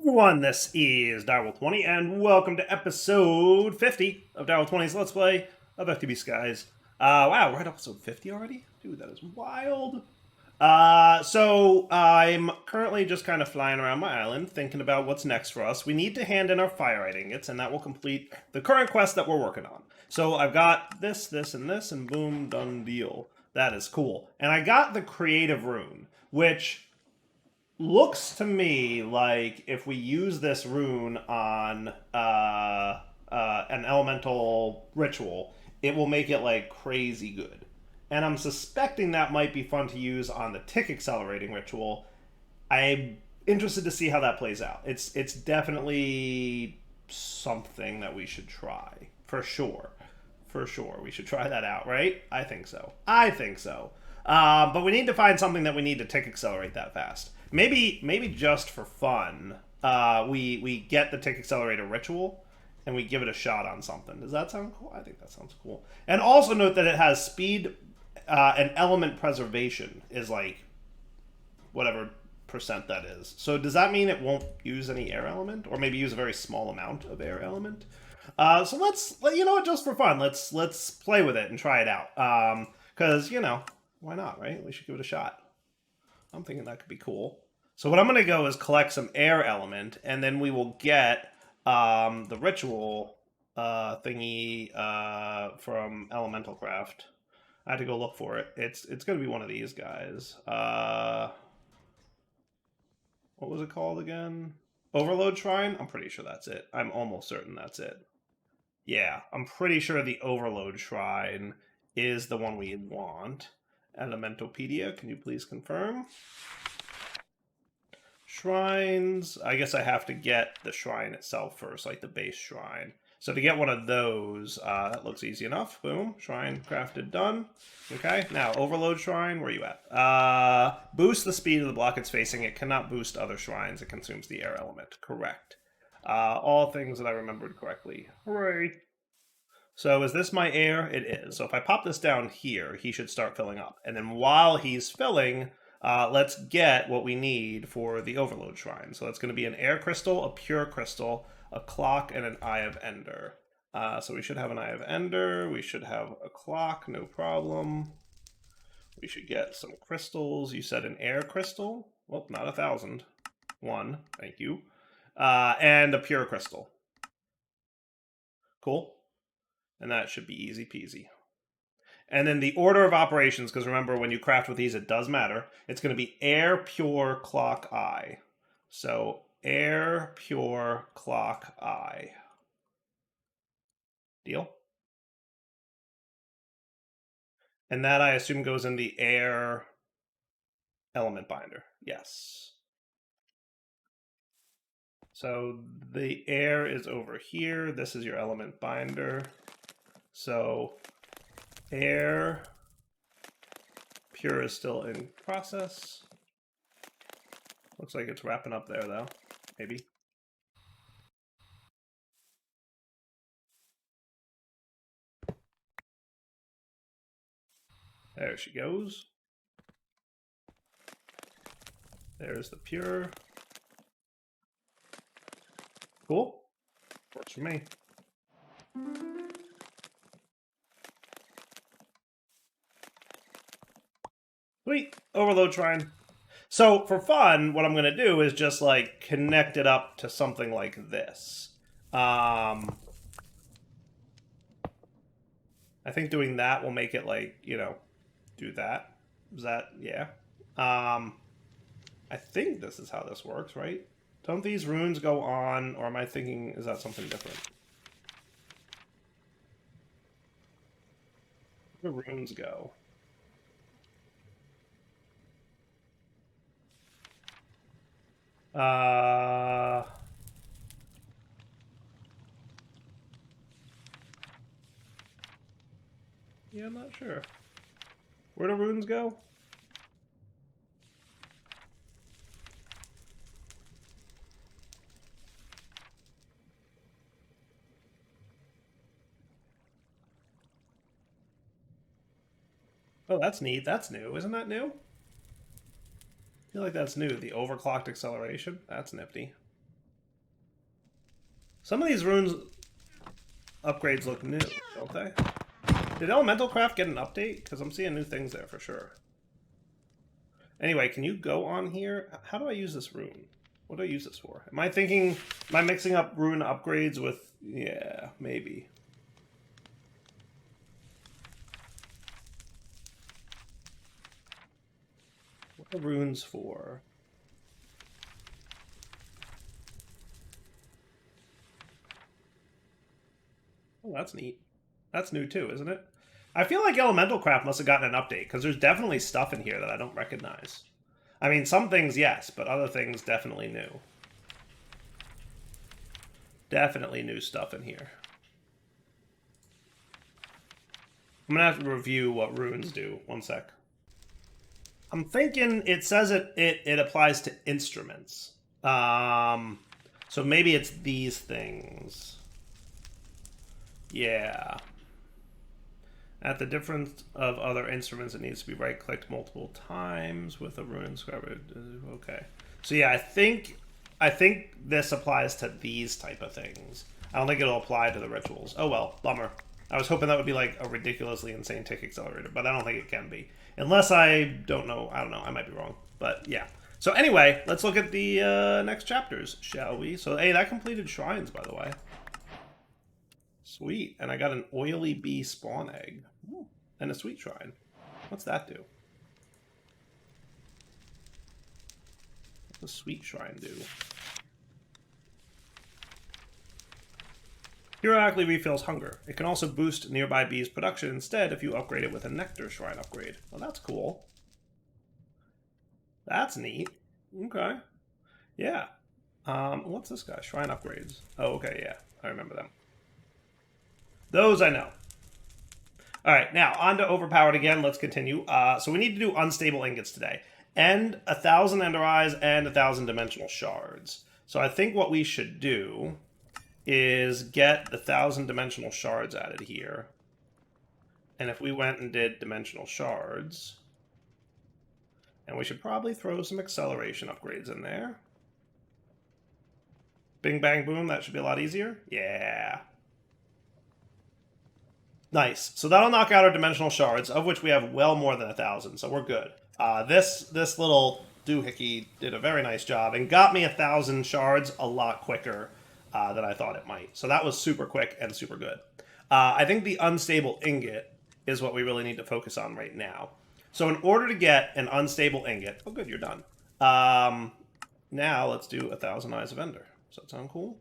Everyone, this is Direwolf20, and welcome to episode 50 of Direwolf20's Let's Play of FTB Skies. Wow, we're at episode 50 already? Dude, that is wild. So I'm currently just kind of flying around my island, thinking about what's next for us. We need to hand in our fire ingots, and that will complete the current quest that we're working on. So I've got this, this, and this, and boom, done deal. That is cool. And I got the creative rune, which looks to me like if we use this rune on an elemental ritual, it will make it like crazy good. And I'm suspecting that might be fun to use on the tick accelerating ritual. I'm interested to see how that plays out. It's definitely something that we should try for sure. For sure, we should try that out, right? I think so. I think so. But we need to find something that we need to tick accelerate that fast. Maybe just for fun, we get the tick accelerator ritual and we give it a shot on something. Does that sound cool? I think that sounds cool. And also note that it has speed and element preservation is like whatever percent that is. So does that mean it won't use any air element, or maybe use a very small amount of air element? So let's, you know what, just for fun, let's play with it and try it out. Because, you know, why not, right? We should give it a shot. I'm thinking that could be cool. So what I'm going to go is collect some air element, and then we will get the ritual thingy from Elemental Craft. I had to go look for it. It's going to be one of these guys. What was it called again? Overload Shrine? I'm pretty sure that's it. I'm almost certain that's it. Yeah, I'm pretty sure the Overload Shrine is the one we want. Elementopedia, can you please confirm? Shrines, I guess I have to get the shrine itself first, like the base shrine. So to get one of those, that looks easy enough. Boom, shrine crafted, done. Okay, now Overload Shrine, where are you at? Boost the speed of the block it's facing. It cannot boost other shrines. It consumes the air element. Correct. All things that I remembered correctly. Hooray. So is this my air? It is. So if I pop this down here, he should start filling up. And then while he's filling, let's get what we need for the Overload Shrine. So that's going to be an air crystal, a pure crystal, a clock, and an Eye of Ender. So we should have an Eye of Ender. We should have a clock, no problem. We should get some crystals. You said an air crystal? Well, not 1,000. One, thank you. And a pure crystal. Cool. And that should be easy peasy. And then the order of operations, because remember, when you craft with these, it does matter. It's going to be air, pure, clock, eye. So air, pure, clock, eye. Deal? And that, I assume, goes in the air element binder. Yes. So the air is over here. This is your element binder. So air, pure is still in process. Looks like it's wrapping up there, though. Maybe. There she goes. There's the pure. Cool. Works for me. Sweet. Overload Shrine. So for fun, what I'm going to do is just like connect it up to something like this. I think doing that will make it like, you know, do that. Is that, yeah. I think this is how this works, right? Don't these runes go on, or am I thinking, is that something different? Where do runes go? Yeah, I'm not sure. Where do runes go? Oh, that's neat. That's new. Isn't that new? I feel like that's new. The overclocked acceleration. That's nifty. Some of these runes upgrades look new, don't they? Did Elemental Craft get an update? Because I'm seeing new things there for sure. Anyway, can you go on here? How do I use this rune? What do I use this for? Am I mixing up rune upgrades with... Yeah, maybe. What are runes for? Oh, that's neat. That's new too, isn't it? I feel like Elemental Craft must have gotten an update, because there's definitely stuff in here that I don't recognize. I mean, some things, yes, but other things definitely new. Definitely new stuff in here. I'm gonna have to review what runes do. One sec. I'm thinking it says it applies to instruments. So maybe it's these things. Yeah. At the difference of other instruments, it needs to be right-clicked multiple times with a rune inscriber. Okay. So yeah, I think this applies to these type of things. I don't think it'll apply to the rituals. Oh well, bummer. I was hoping that would be like a ridiculously insane tick accelerator, but I don't think it can be. Unless I don't know. I don't know. I might be wrong. But yeah. So anyway, let's look at the next chapters, shall we? So hey, that completed shrines, by the way. Sweet. And I got an oily bee spawn egg. Ooh, and a sweet shrine. What's that do? What's a sweet shrine do? Periodically refills hunger. It can also boost nearby bees' production instead if you upgrade it with a nectar shrine upgrade. Well, that's cool. That's neat. Okay. Yeah. What's this guy? Shrine upgrades. Oh, okay, yeah. I remember them. Those I know. All right, now on to overpowered again. Let's continue. So we need to do unstable ingots today. And 1,000 ender eyes and 1,000 dimensional shards. So I think what we should do is get the 1,000 dimensional shards added here. And if we went and did dimensional shards, and we should probably throw some acceleration upgrades in there. Bing, bang, boom. That should be a lot easier. Yeah. Nice. So that'll knock out our dimensional shards, of which we have well more than 1,000, so we're good. This little doohickey did a very nice job and got me 1,000 shards a lot quicker than I thought it might. So that was super quick and super good. I think the unstable ingot is what we really need to focus on right now. So in order to get an unstable ingot... Oh, good, you're done. Now let's do 1,000 Eyes of Ender. Does that sound cool?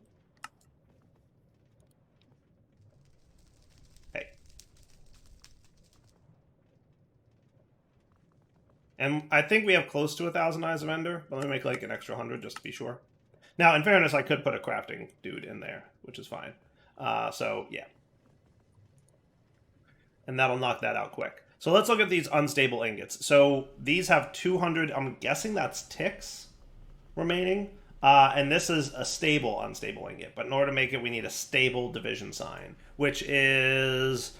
Hey. And I think we have close to 1,000 Eyes of Ender. But let me make like an extra 100 just to be sure. Now, in fairness, I could put a crafting dude in there, which is fine. So, yeah. And that'll knock that out quick. So let's look at these unstable ingots. So these have 200, I'm guessing that's ticks remaining. And this is a stable unstable ingot. But in order to make it, we need a stable division sign, which is,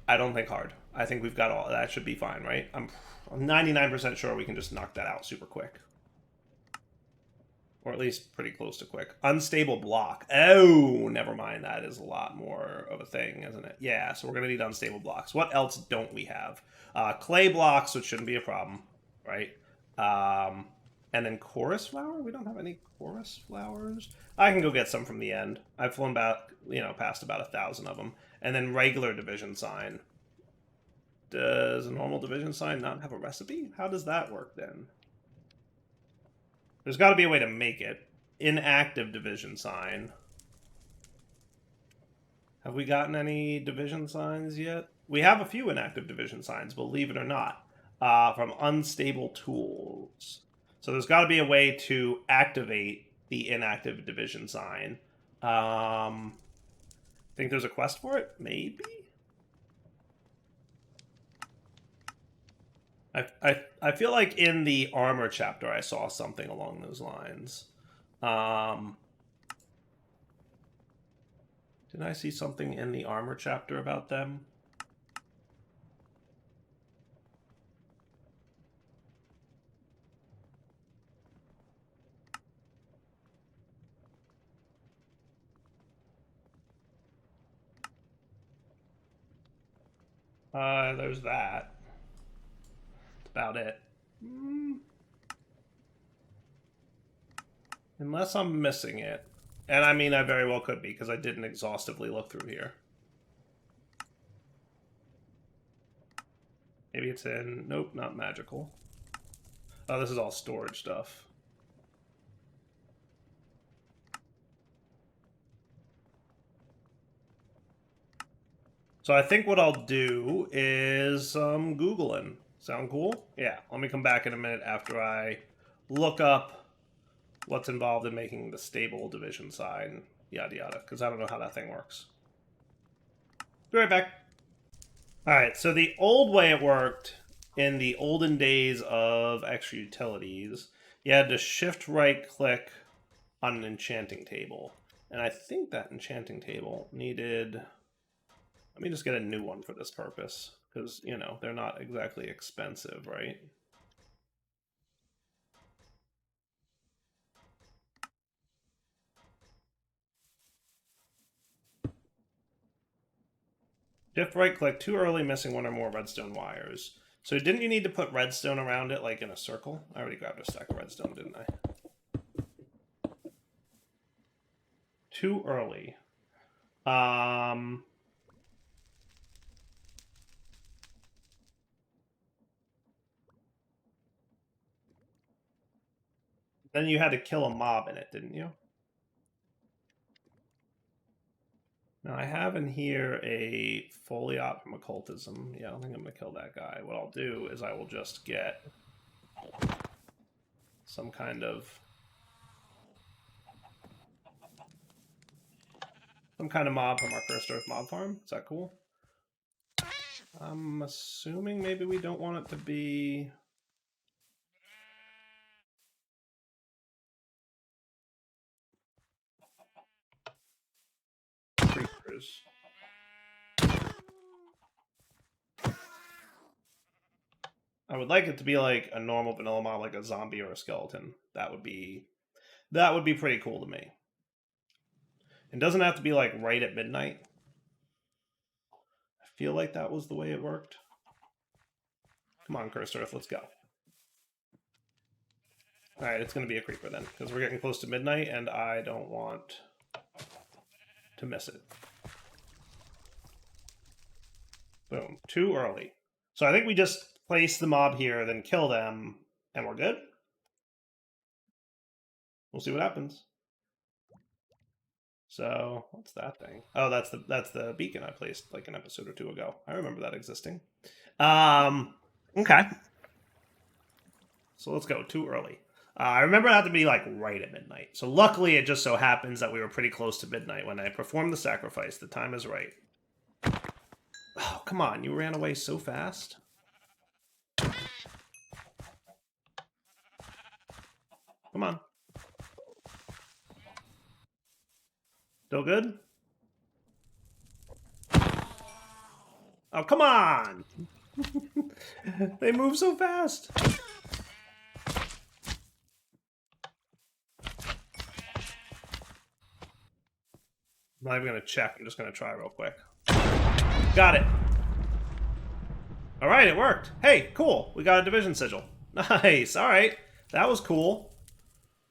I don't think, hard. I think we've got all, that should be fine, right? I'm 99% sure we can just knock that out super quick. Or at least pretty close to quick. Unstable block. Oh, never mind. That is a lot more of a thing, isn't it? Yeah, so we're going to need unstable blocks. What else don't we have? Clay blocks, which shouldn't be a problem, right? And then chorus flower? We don't have any chorus flowers. I can go get some from the end. I've flown back, past about 1,000 of them. And then regular division sign. Does a normal division sign not have a recipe? How does that work then? There's got to be a way to make it. Inactive division sign. Have we gotten any division signs yet? We have a few inactive division signs, believe it or not, from unstable tools. So there's got to be a way to activate the inactive division sign. Think there's a quest for it? Maybe? I feel like in the armor chapter I saw something along those lines. Did I see something in the armor chapter about them? There's that. That's about it. Unless I'm missing it. And I mean, I very well could be, because I didn't exhaustively look through here. Maybe it's in... Nope, not magical. Oh, this is all storage stuff. So I think what I'll do is Googling. Sound cool? Yeah, let me come back in a minute after I look up what's involved in making the stable division sign, yada yada, because I don't know how that thing works. Be right back. Alright, so the old way it worked in the olden days of extra utilities, you had to shift right click on an enchanting table. And I think that enchanting table needed... Let me just get a new one for this purpose, because, you know, they're not exactly expensive, right? Shift right click, too early, missing one or more redstone wires. So didn't you need to put redstone around it, like in a circle? I already grabbed a stack of redstone, didn't I? Too early. Then you had to kill a mob in it, didn't you? Now I have in here a foliot from occultism. Yeah, I don't think I'm going to kill that guy. What I'll do is I will just get some kind of mob from our Cursed Earth mob farm. Is that cool? I'm assuming maybe we don't want it to be... creepers. I would like it to be like a normal vanilla mob, like a zombie or a skeleton. That would be pretty cool to me. It doesn't have to be like right at midnight. I feel like that was the way it worked. Come on, Cursed Earth, let's go. Alright, it's going to be a creeper then, because we're getting close to midnight, and I don't want to miss it. Boom. Too early. So I think we just place the mob here, then kill them, and we're good? We'll see what happens. So, what's that thing? Oh, that's the beacon I placed like an episode or two ago. I remember that existing. Okay. So let's go. Too early. I remember it had to be like right at midnight. So luckily it just so happens that we were pretty close to midnight when I performed the sacrifice. The time is right. Oh, come on. You ran away so fast. Come on. Still good? Oh, come on! They move so fast. I'm not even going to check. I'm just going to try real quick. Got it. All right, it worked. Hey, cool. We got a division sigil. Nice. All right. That was cool.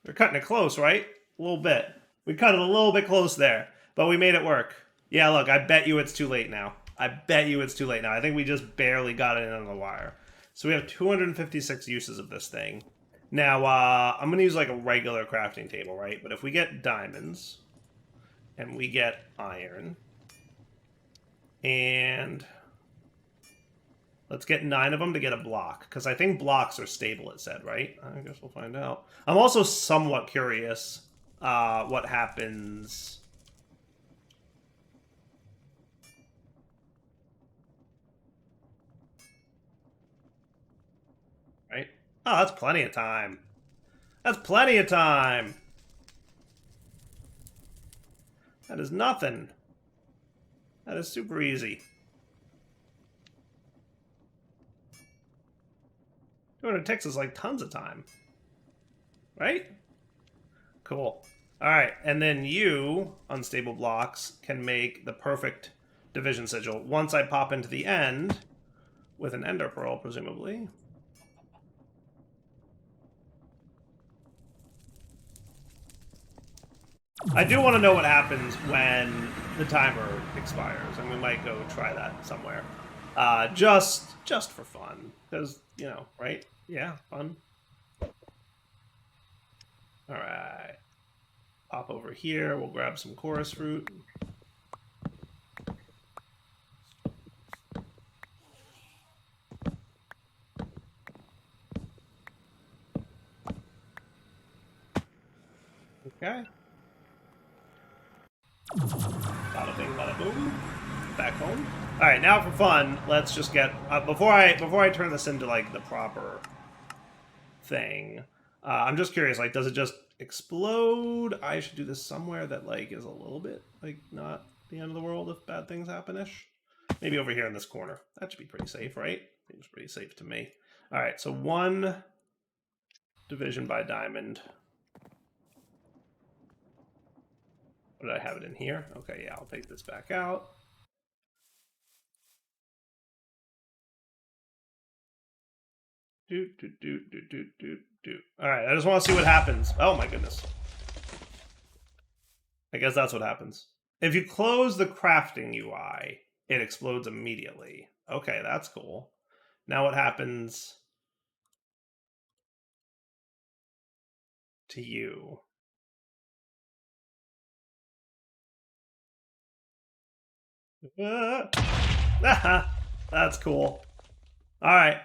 We're cutting it close, right? A little bit. We cut it a little bit close there, but we made it work. Yeah, look, I bet you it's too late now. I bet you it's too late now. I think we just barely got it in on the wire. So we have 256 uses of this thing. Now, I'm going to use like a regular crafting table, right? But if we get diamonds, and we get iron, and let's get 9 of them to get a block, because I think blocks are stable, it said, right? I guess we'll find out. I'm also somewhat curious what happens... Right? Oh, that's plenty of time. That's plenty of time! That is nothing. That is super easy. 200 ticks is like tons of time. Right? Cool. Alright, and then you, unstable blocks, can make the perfect division sigil once I pop into the end with an ender pearl, presumably. I do want to know what happens when the timer expires, and we might go try that somewhere. Just for fun, because, you know, right? Yeah, fun. All right. Pop over here. We'll grab some chorus fruit. Okay. Bada bing, bada boom. Back home. All right, now for fun, let's just get before I turn this into like the proper thing. I'm just curious, like, does it just explode? I should do this somewhere that like is a little bit like not the end of the world if bad things happen-ish. Maybe over here in this corner. That should be pretty safe, right? Seems pretty safe to me. All right, so 1 division by diamond. What did I have it in here? Okay, yeah, I'll take this back out. Do. All right, I just want to see what happens. Oh my goodness. I guess that's what happens. If you close the crafting UI, it explodes immediately. Okay, that's cool. Now what happens to you? That's cool. All right.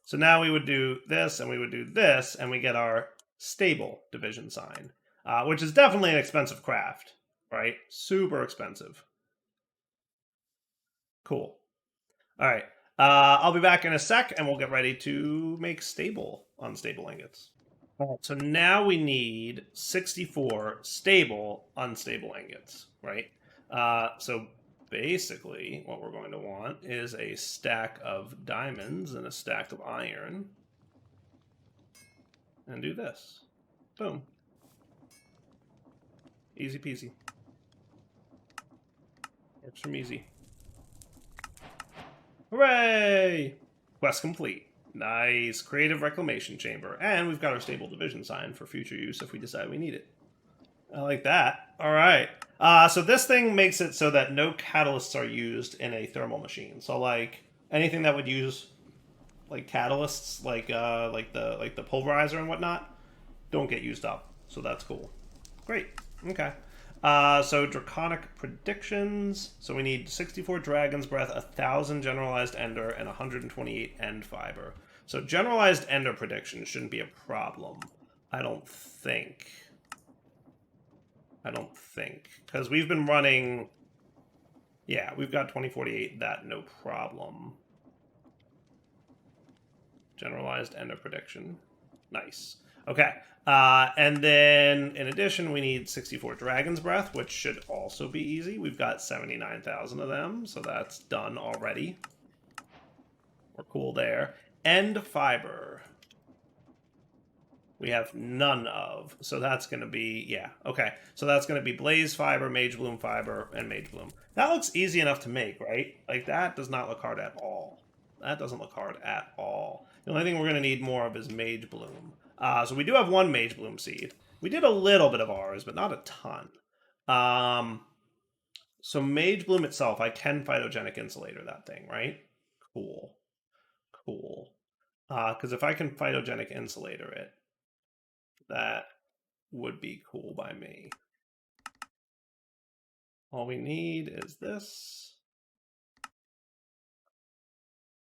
So now we would do this, and we would do this, and we get our stable division sign, which is definitely an expensive craft, right? Super expensive. Cool. All right. I'll be back in a sec, and we'll get ready to make stable unstable ingots. So now we need 64 stable unstable ingots, right? So basically, what we're going to want is a stack of diamonds and a stack of iron. And do this. Boom. Easy peasy. Works from easy. Hooray! Quest complete. Nice. Creative Reclamation Chamber. And we've got our stable division sign for future use if we decide we need it. I like that. All right. So this thing makes it so that no catalysts are used in a thermal machine. So like anything that would use like catalysts, like the pulverizer and whatnot, don't get used up. So that's cool. Great. Okay. So Draconic predictions. So we need 64 Dragon's Breath, 1,000 Generalized Ender, and 128 End Fiber. So Generalized Ender predictions shouldn't be a problem. I don't think. Because we've been running... Yeah, we've got 2048, that no problem. Generalized Ender prediction. Nice. Okay. And then, in addition, we need 64 Dragon's Breath, which should also be easy. We've got 79,000 of them, so that's done already. We're cool there. End Fiber. We have none of, so that's going to be, yeah, okay. So that's going to be Blaze Fiber, Mage Bloom Fiber, and Mage Bloom. That looks easy enough to make, right? Like, that does not look hard at all. That doesn't look hard at all. The only thing we're going to need more of is Mage Bloom. So we do have 1 Mage Bloom seed. We did a little bit of ours, but not a ton. So Mage Bloom itself, I can Phytogenic Insulator that thing, right? Cool. Cool. Because if I can Phytogenic Insulator it, that would be cool by me. All we need is this.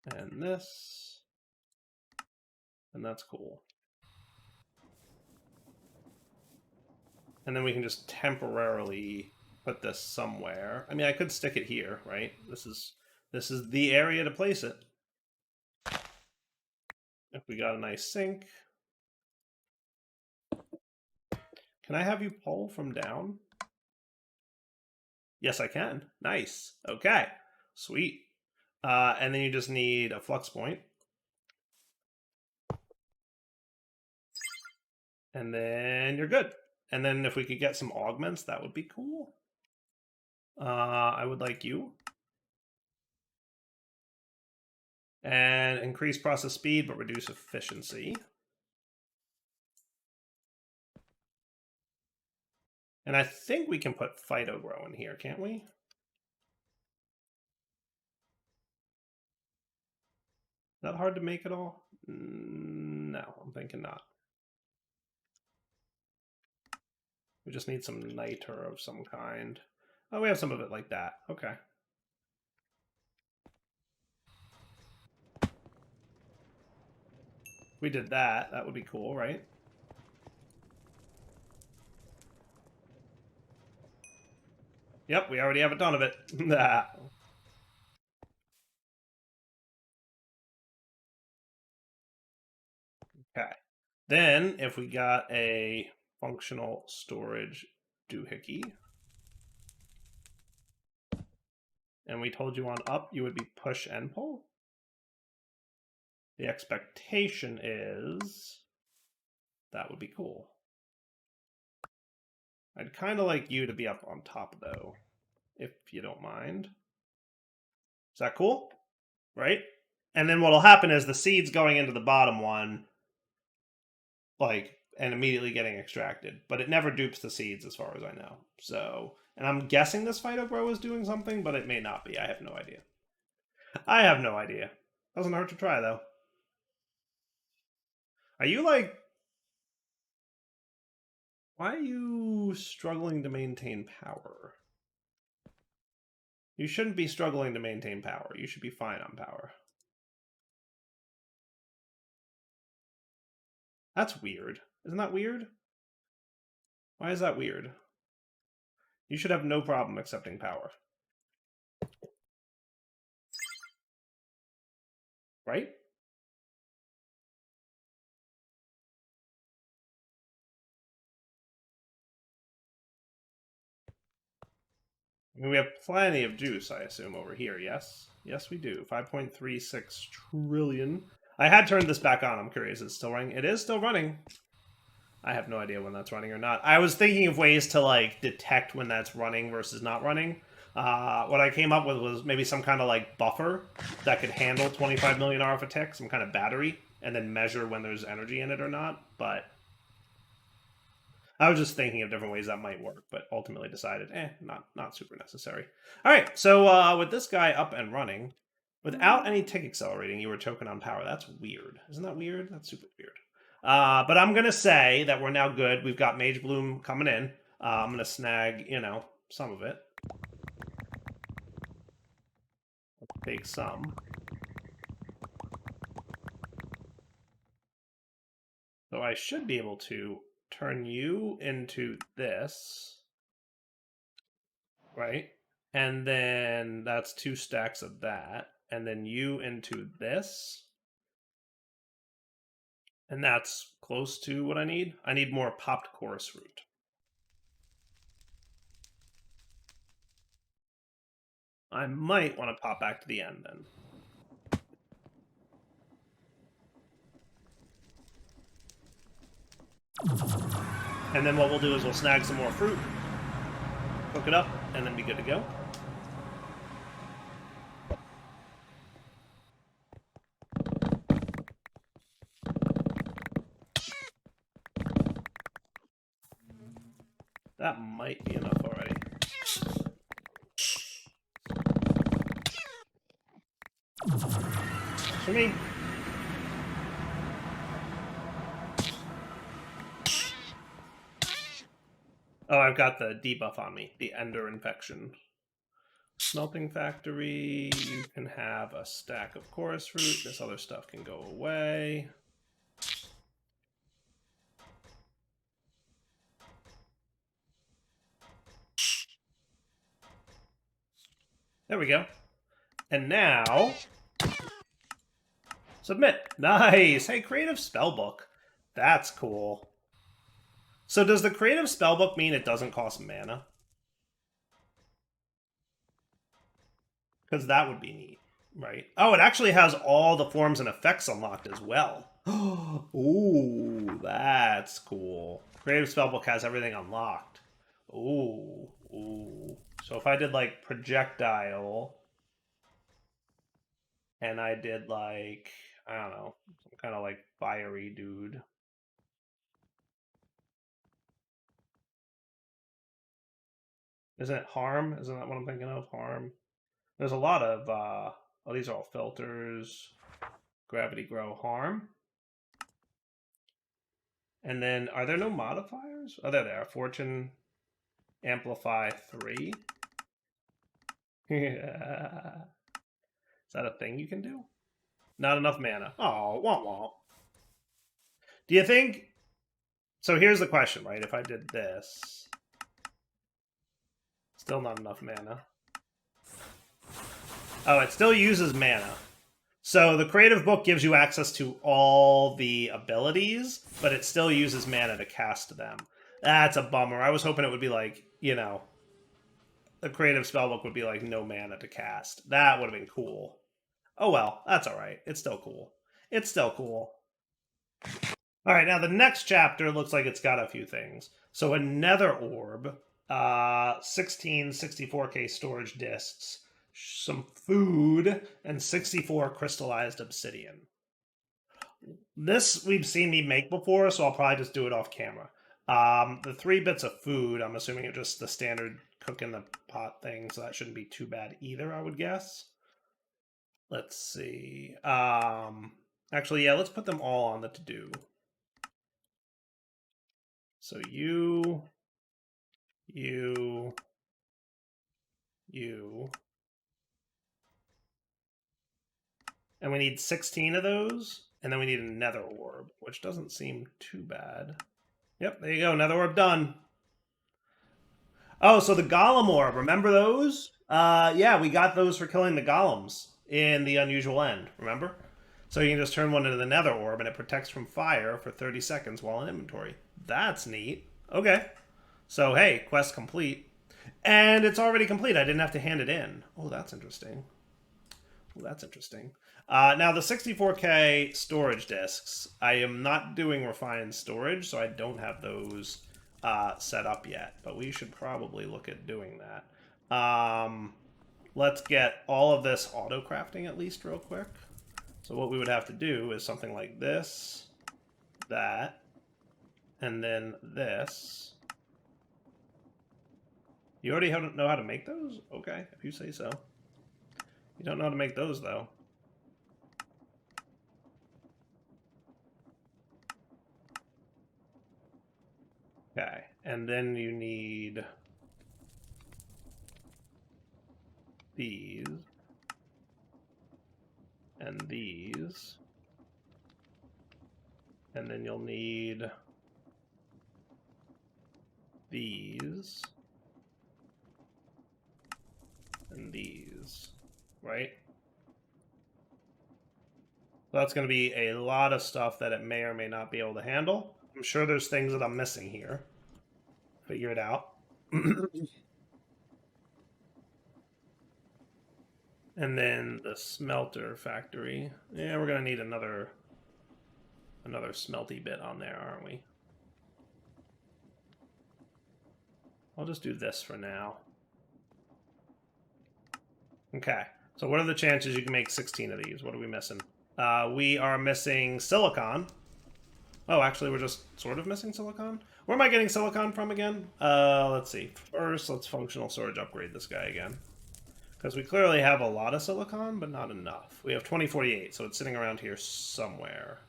And this. And that's cool. And then we can just temporarily put this somewhere. I mean, I could stick it here, right? This is the area to place it. If we got a nice sink. Can I have you pull from down? Yes, I can. Nice. Okay. Sweet. And then you just need a flux point. And then you're good. And then if we could get some augments, that would be cool. I would like you. And increase process speed, but reduce efficiency. And I think we can put Phytogrow in here, can't we? Is that hard to make at all? No, I'm thinking not. We just need some niter of some kind. Oh, we have some of it like that. Okay. We did that. That would be cool, right? Yep, we already have a ton of it. Okay. Then, if we got a functional storage doohickey, and we told you on up, you would be push and pull. The expectation is that would be cool. I'd kind of like you to be up on top, though, if you don't mind. Is that cool? Right? And then what'll happen is the seeds going into the bottom one, like, and immediately getting extracted. But it never dupes the seeds, as far as I know. So, and I'm guessing this Phytogrow is doing something, but it may not be. I have no idea. I have no idea. Doesn't hurt to try, though. Are you like... Why are you struggling to maintain power? You shouldn't be struggling to maintain power. You should be fine on power. That's weird. Isn't that weird? Why is that weird? You should have no problem accepting power. Right? I mean, we have plenty of juice, I assume, over here, yes? Yes, we do. 5.36 trillion. I had turned this back on. I'm curious. Is it still running? It is still running. I have no idea when that's running or not. I was thinking of ways to, like, detect when that's running versus not running. What I came up with was maybe some kind of, like, buffer that could handle 25 million RF a tick, some kind of battery, and then measure when there's energy in it or not. But I was just thinking of different ways that might work, but ultimately decided, not super necessary. All right, so with this guy up and running, without any tick accelerating, you were choking on power. That's weird. Isn't that weird? That's super weird. But I'm going to say that we're now good. We've got Mage Bloom coming in. I'm going to snag, some of it. Let's take some. So I should be able to turn you into this, right? And then that's 2 stacks of that. And then you into this. And that's close to what I need. I need more popped chorus root. I might want to pop back to the end then. And then what we'll do is we'll snag some more fruit, cook it up, and then be good to go. That might be enough already. For me. Oh, I've got the debuff on me, the Ender Infection. Smelting Factory, you can have a stack of chorus fruit. This other stuff can go away. There we go. And now, submit. Nice. Hey, Creative Spellbook. That's cool. So does the Creative Spellbook mean it doesn't cost mana? Because that would be neat, right? Oh, it actually has all the forms and effects unlocked as well. Ooh, that's cool. Creative Spellbook has everything unlocked. Ooh. So if I did like projectile and I did like, I don't know, some kind of like fiery dude. Isn't it harm? Isn't that what I'm thinking of? Harm. There's a lot of, oh, these are all filters. Gravity grow harm. And then, are there no modifiers? Oh, there they are. Fortune amplify 3. Is that a thing you can do? Not enough mana. Oh, womp womp. Do you think... So here's the question, right? If I did this... Still not enough mana. Oh, it still uses mana. So the creative book gives you access to all the abilities, but it still uses mana to cast them. That's a bummer. I was hoping it would be like, you know, the creative spellbook would be like no mana to cast. That would have been cool. Oh well, that's all right. It's still cool. It's still cool. All right, now the next chapter looks like it's got a few things. So a nether orb, 16 64K storage discs, some food, and 64 crystallized obsidian. This we've seen me make before, so I'll probably just do it off camera. The 3 bits of food, I'm assuming it's just the standard cook in the pot thing, so that shouldn't be too bad either, I would guess. Let's see. Actually, yeah, let's put them all on the to-do. So you, and we need 16 of those, and then we need a nether orb, which doesn't seem too bad. Yep, there you go, nether orb done. Oh, so the golem orb, remember those? Yeah, we got those for killing the golems in the unusual end, remember? So you can just turn one into the nether orb, and it protects from fire for 30 seconds while in inventory. That's neat. Okay. So, hey, quest complete. And it's already complete. I didn't have to hand it in. Oh, that's interesting. Oh, that's interesting. Now, the 64K storage discs, I am not doing refined storage, so I don't have those set up yet. But we should probably look at doing that. Let's get all of this auto-crafting at least real quick. So what we would have to do is something like this, that, and then this. You already know how to make those? Okay, if you say so. You don't know how to make those, though. Okay, and then you need these. And these. And then you'll need these. And these. Right? That's going to be a lot of stuff that it may or may not be able to handle. I'm sure there's things that I'm missing here. Figure it out. And then the smelter factory. Yeah, we're going to need another smelty bit on there, aren't we? I'll just do this for now. Okay, so what are the chances you can make 16 of these? What are we missing? We are missing silicon. Oh, actually, we're just sort of missing silicon. Where am I getting silicon from again? Let's see. First, let's functional storage upgrade this guy again. Because we clearly have a lot of silicon, but not enough. We have 2048, so it's sitting around here somewhere.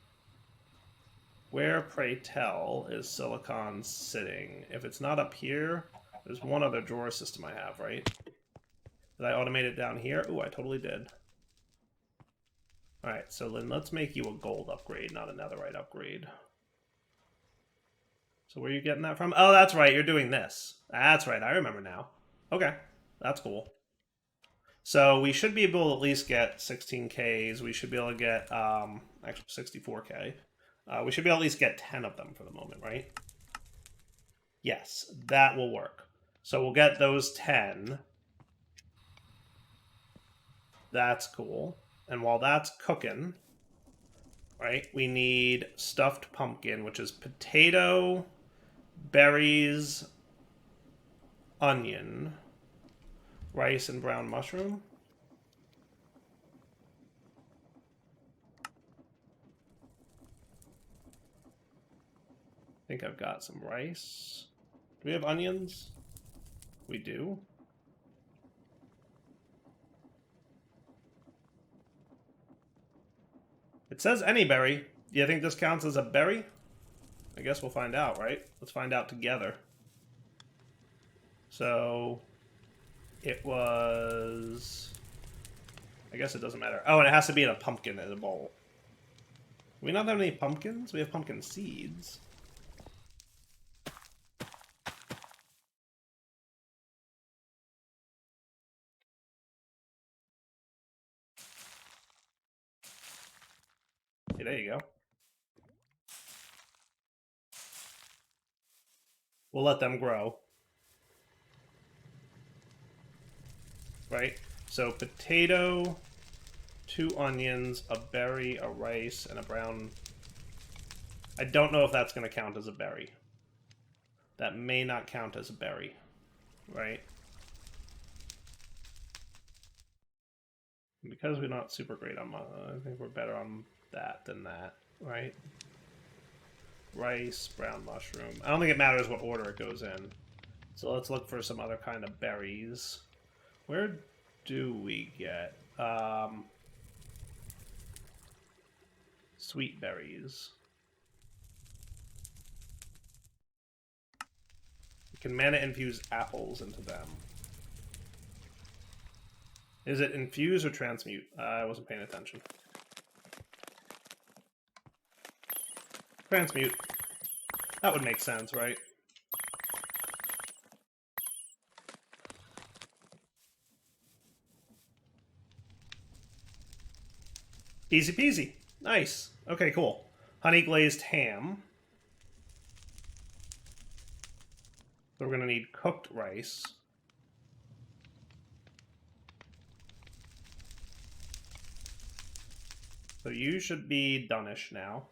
Where, pray tell, is silicon sitting? If it's not up here, there's one other drawer system I have, right? Did I automate it down here? Ooh, I totally did. Alright, so then let's make you a gold upgrade, not a netherite upgrade. So where are you getting that from? Oh, that's right, you're doing this. That's right, I remember now. Okay, that's cool. So we should be able to at least get 16Ks. We should be able to get, actually 64K. We should be able to at least get 10 of them for the moment, right? Yes, that will work. So we'll get those 10. That's cool. And while that's cooking, right, we need stuffed pumpkin, which is potato, berries, onion, rice, and brown mushroom. think I've got some rice. Do we have onions? We do. It says any berry. Do you think this counts as a berry? I guess we'll find out, right? Let's find out together. So, it was... I guess it doesn't matter. Oh, and it has to be in a pumpkin in a bowl. Do we not have any pumpkins? We have pumpkin seeds. Okay, there you go. We'll let them grow. Right? So potato, 2 onions, a berry, a rice, and a brown... I don't know if that's going to count as a berry. That may not count as a berry. Right? Because we're not super great on... I think we're better on that than that. Right? Rice, brown mushroom. I don't think it matters what order it goes in. So let's look for some other kind of berries. Where do we get sweet berries? You can mana infuse apples into them. Is it infuse or transmute? I wasn't paying attention. Transmute. That would make sense, right? Easy peasy. Nice. Okay, cool. Honey glazed ham. So we're going to need cooked rice. So you should be done-ish now.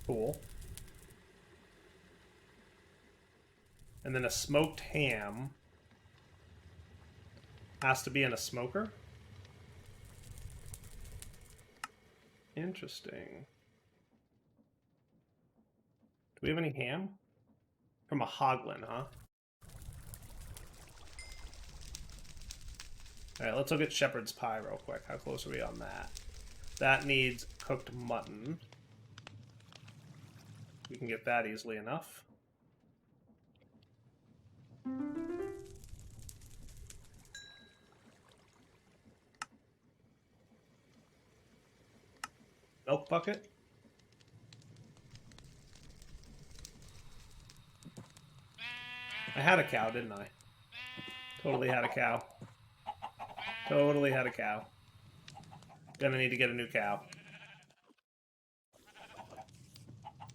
Cool. And then a smoked ham has to be in a smoker. Interesting. Do we have any ham? From a hoglin, huh? Alright, let's look at shepherd's pie real quick. How close are we on that? That needs cooked mutton. We can get that easily enough. Milk bucket. I had a cow, didn't I? Totally had a cow. Totally had a cow. Gonna need to get a new cow.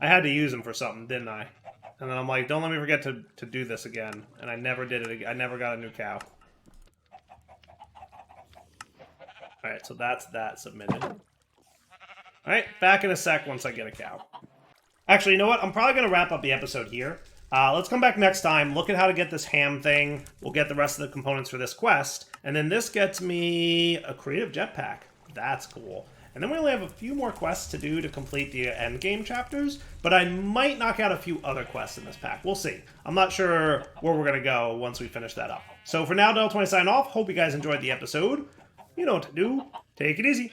I had to use him for something, didn't I? And then I'm like, don't let me forget to do this again. And I never did it again. I never got a new cow. Alright, so that's that submitted. Alright, back in a sec once I get a cow. Actually, you know what? I'm probably going to wrap up the episode here. Let's come back next time, look at how to get this ham thing. We'll get the rest of the components for this quest. And then this gets me a creative jetpack. That's cool. And then we only have a few more quests to do to complete the endgame chapters, but I might knock out a few other quests in this pack. We'll see. I'm not sure where we're going to go once we finish that up. So for now, Del20 sign off. Hope you guys enjoyed the episode. You know what to do. Take it easy.